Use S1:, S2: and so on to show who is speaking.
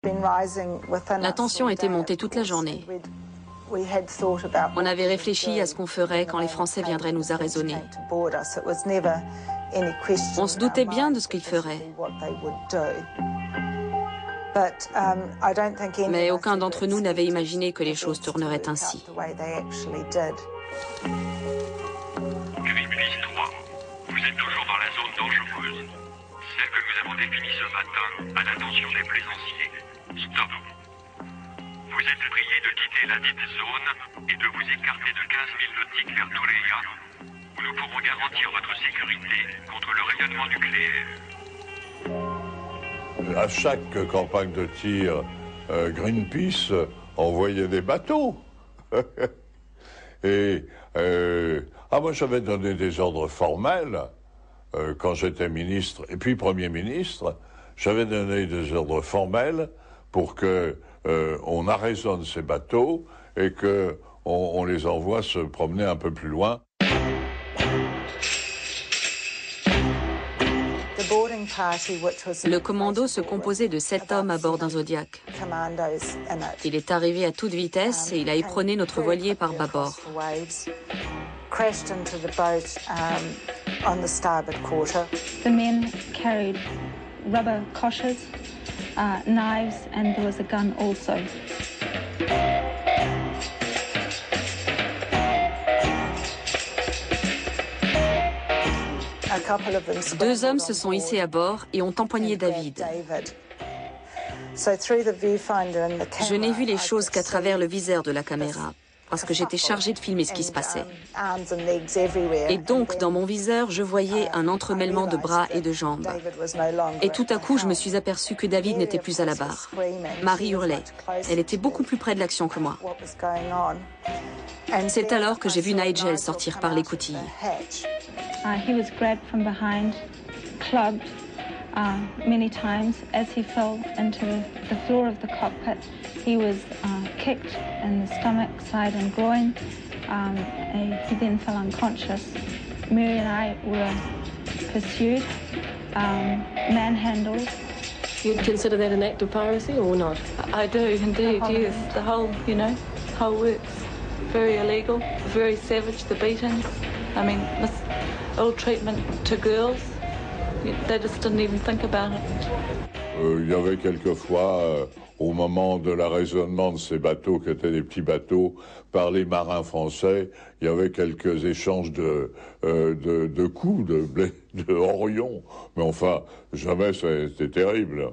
S1: La tension était montée toute la journée. On avait réfléchi à ce qu'on ferait quand les Français viendraient nous arraisonner. On se doutait bien de ce qu'ils feraient. Mais aucun d'entre nous n'avait imaginé que les choses tourneraient ainsi.
S2: Greenpeace 3, vous êtes toujours dans la zone dangereuse. Celle que nous avons définie ce matin à l'attention des plaisanciers. Stop. Vous êtes prié de quitter la dite zone et de vous écarter de 15 000 nautiques vers Touréa, où nous pourrons garantir votre sécurité contre le rayonnement nucléaire.
S3: À chaque campagne de tir, Greenpeace envoyait des bateaux. Et moi j'avais donné des ordres formels quand j'étais ministre et puis Premier ministre. J'avais donné des ordres formels pour que on arraisonne ces bateaux et que on les envoie se promener un peu plus loin.
S1: Le commando se composait de 7 hommes à bord d'un Zodiac. Il est arrivé à toute vitesse et il a éperonné notre voilier par bâbord.
S4: The men carried rubber coshes, knives, and there was a gun also.
S1: Deux hommes se sont hissés à bord et ont empoigné David. Je n'ai vu les choses qu'à travers le viseur de la caméra, parce que j'étais chargée de filmer ce qui se passait. Et donc, dans mon viseur, je voyais un entremêlement de bras et de jambes. Et tout à coup, je me suis aperçue que David n'était plus à la barre. Marie hurlait. Elle était beaucoup plus près de l'action que moi. C'est alors que j'ai vu Nigel sortir par l'écoutille.
S4: He was grabbed from behind, clubbed many times. As he fell into the floor of the cockpit, he was kicked in the stomach, side and groin. He then fell unconscious. Mary and I were pursued, manhandled.
S5: You'd consider that an act of piracy or not?
S6: I do indeed, yes. The whole work's very illegal, very savage, the beatings. I mean, this ill treatment to girls, they just didn't even think about it.
S3: Il y avait quelquefois, au moment de l'arraisonnement de ces bateaux, qui étaient des petits bateaux, par les marins français, il y avait quelques échanges de coups, de horions. Mais enfin, jamais c'était terrible.